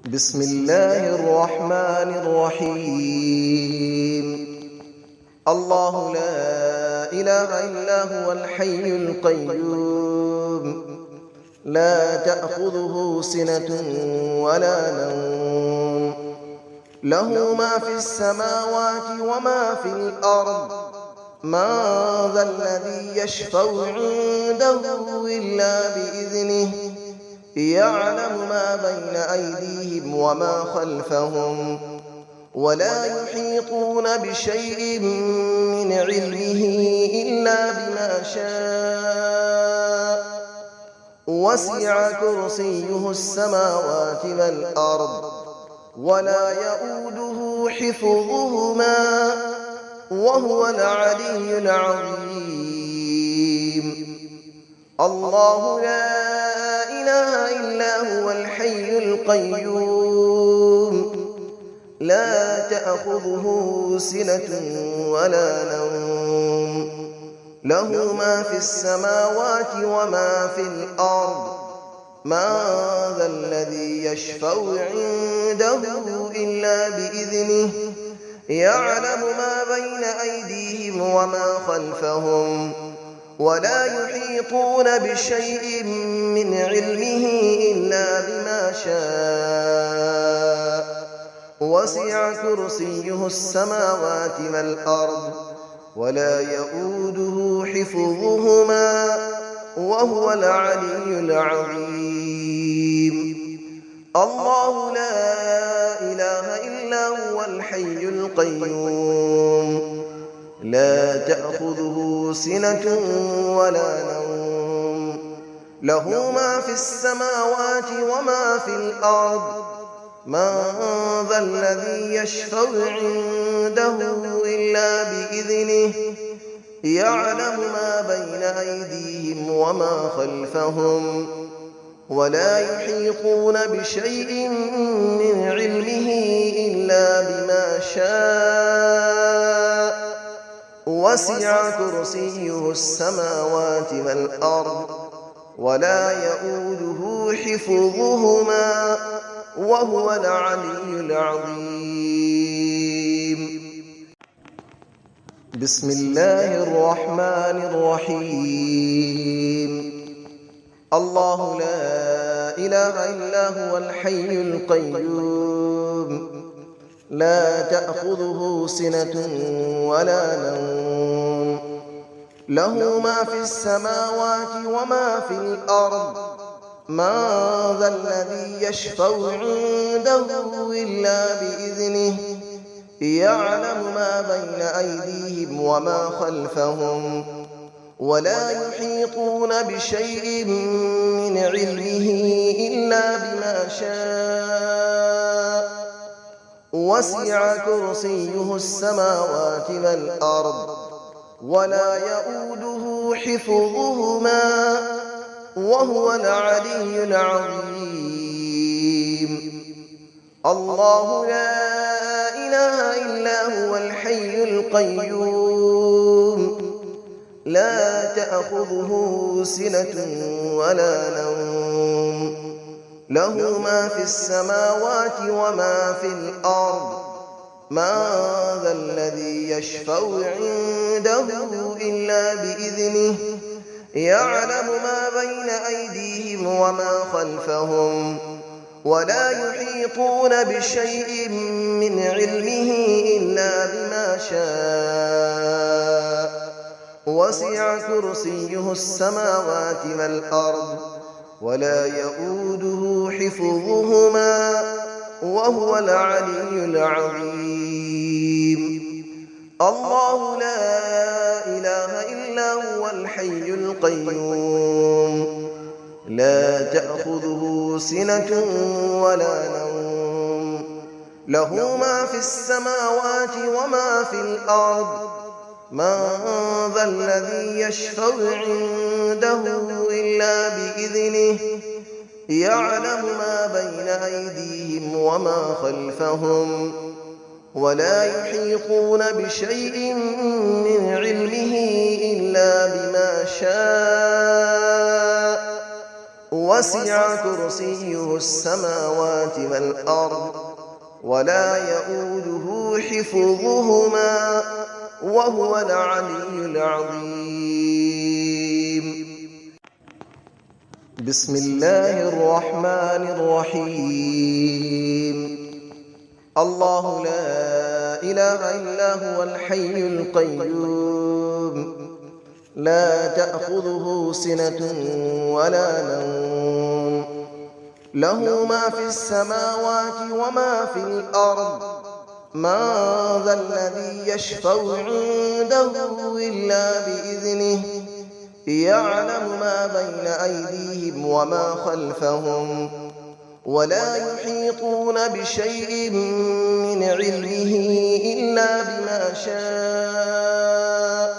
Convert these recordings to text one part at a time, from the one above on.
بسم الله الرحمن الرحيم. الله لا إله إلا هو الحي القيوم، لا تأخذه سنة ولا نوم، له ما في السماوات وما في الأرض. من ذا الذي يشفع عنده إلا بإذنه، يعلم ما بين أيديهم وما خلفهم، ولا يحيطون بشيء من علمه إلا بما شاء. وسع كرسيه السماوات والأرض، ولا يؤوده حفظهما، وهو العلي العظيم. الله لا إله إلا هو الحي القيوم، لا تأخذه سنة ولا نوم، له ما في السماوات وما في الأرض. من ذا الذي يشفع عنده إلا بإذنه، يعلم ما بين أيديهم وما خلفهم، ولا يحيطون بشيء من علمه إلا بما شاء. وسع كرسيه السماوات والأرض، ولا يؤوده حفظهما، وهو العلي العظيم. الله لا إله إلا هو الحي القيوم، لا تأخذه سنة ولا نوم، له ما في السماوات وما في الأرض. من ذا الذي يشفع عنده إلا بإذنه، يعلم ما بين أيديهم وما خلفهم، ولا يحيطون بشيء من علمه إلا بما شاء. وسع كرسيه السماوات والأرض، ولا يؤوده حفظهما، وهو العلي العظيم. بسم الله الرحمن الرحيم. الله لا إله إلا هو الحي القيوم، لا تأخذه سنة ولا نوم، له ما في السماوات وما في الأرض. من ذا الذي يشفع عنده إلا بإذنه، يعلم ما بين أيديهم وما خلفهم، ولا يحيطون بشيء من علمه إلا بما شاء. وسع كرسيه السماوات والأرض، ولا يؤوده حفظهما، وهو العلي العظيم. الله لا إله إلا هو الحي القيوم، لا تأخذه سنة ولا نوم، له ما في السماوات وما في الأرض. من ذا الذي يشفع عنده إلا بإذنه، يعلم ما بين أيديهم وما خلفهم، ولا يحيطون بشيء من علمه إلا بما شاء. وسع كرسيه السماوات والأرض، ولا يؤوده حفظهما، وهو العلي العظيم. الله لا إله إلا هو الحي القيوم، لا تأخذه سنة ولا نوم، له ما في السماوات وما في الأرض. من ذا الذي يشفع عنده إلا بإذنه، يعلم ما بين أيديهم وما خلفهم، ولا يحيطون بشيء من علمه إلا بما شاء. وسع كرسيه السماوات والأرض ولا يؤوده حفظهما وهو العلي العظيم. بسم الله الرحمن الرحيم. الله لا إله إلا هو الحي القيوم لا تأخذه سنة ولا نوم له ما في السماوات وما في الأرض من ذا الذي يشفع عنده إلا بإذنه يعلم ما بين أيديهم وما خلفهم ولا يحيطون بشيء من علمه إلا بما شاء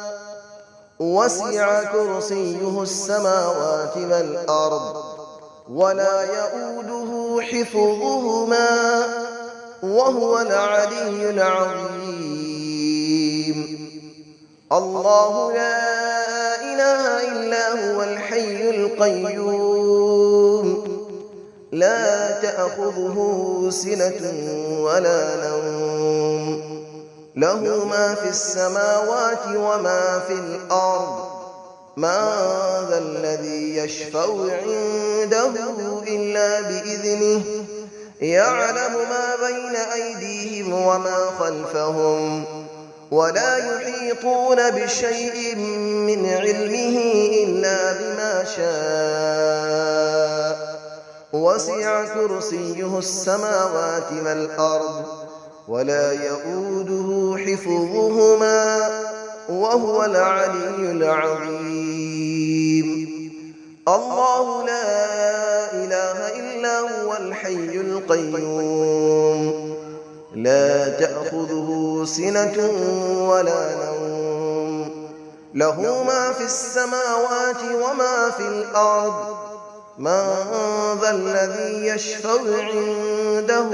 وسع كرسيه السماوات والأرض ولا يؤوده حفظهما وهو العلي العظيم. الله لا إله إلا هو الحي القيوم لا تأخذه سنة ولا نوم له ما في السماوات وما في الأرض من ذا الذي يشفع عنده إلا بإذنه يعلم ما بين أيديهم وما خلفهم ولا يحيطون بشيء من علمه إلا بما شاء وسع كرسيه السماوات والأرض ولا يؤوده حفظهما وهو العلي العظيم. الله لا إله إلا هو الحي القيوم لا تأخذه سنة ولا نوم له ما في السماوات وما في الأرض من ذا الذي يشفع عنده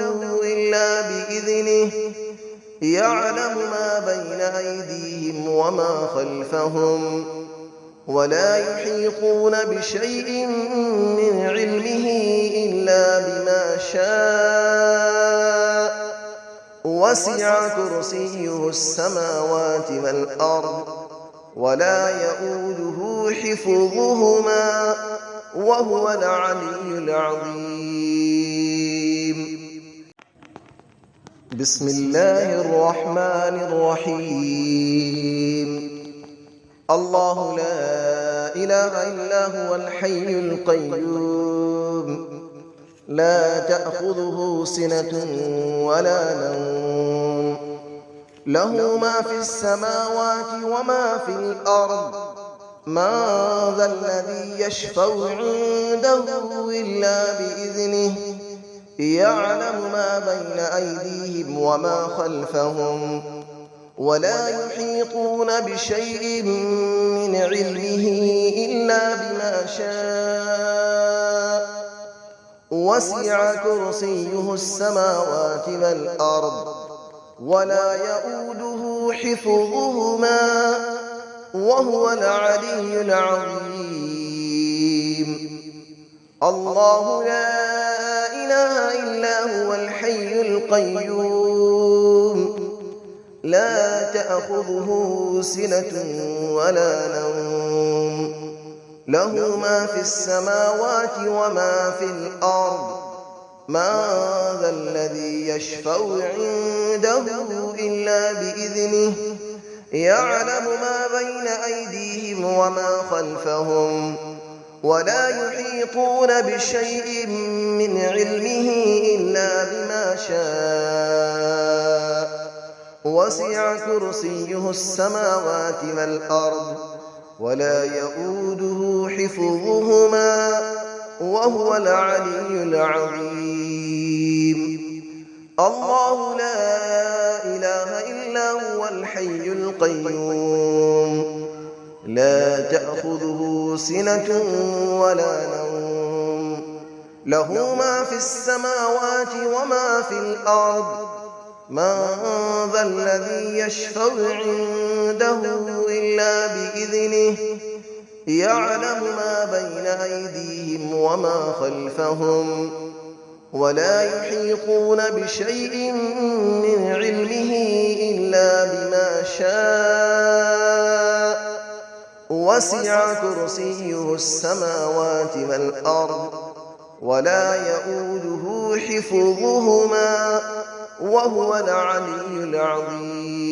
إلا بإذنه يعلم ما بين أيديهم وما خلفهم ولا يحيطون بشيء من علمه إلا بما شاء وسع كرسيه السماوات والأرض ولا يؤوده حفظهما وهو العلي العظيم. بسم الله الرحمن الرحيم. الله لا إله إلا هو الحي القيوم لا تأخذه سنة ولا نوم له ما في السماوات وما في الأرض من ذا الذي يشفع عنده إلا بإذنه يعلم ما بين أيديهم وما خلفهم ولا يحيطون بشيء من علمه إلا بما شاء وسع كرسيه السماوات والأرض ولا يؤوده حفظهما وهو العلي العظيم. الله لا إله إلا هو الحي القيوم لا تأخذه سنة ولا نوم له ما في السماوات وما في الأرض من ذا الذي يشفع عنده إلا بإذنه يعلم ما بين أيديهم وما خلفهم ولا يحيطون بشيء من علمه إلا بما شاء وسع كرسيه السماوات والأرض ولا يؤوده حفظهما وهو العلي العظيم. الله لا إله إلا هو الحي القيوم لا تأخذه سنة ولا نوم له ما في السماوات وما في الأرض من ذا الذي يشفع عنده إلا بإذنه يعلم ما بين أيديهم وما خلفهم ولا يحيطون بشيء من علمه إلا بما شاء وسع كرسيه السماوات والأرض ولا يئوده حفظهما وهو العلي العظيم.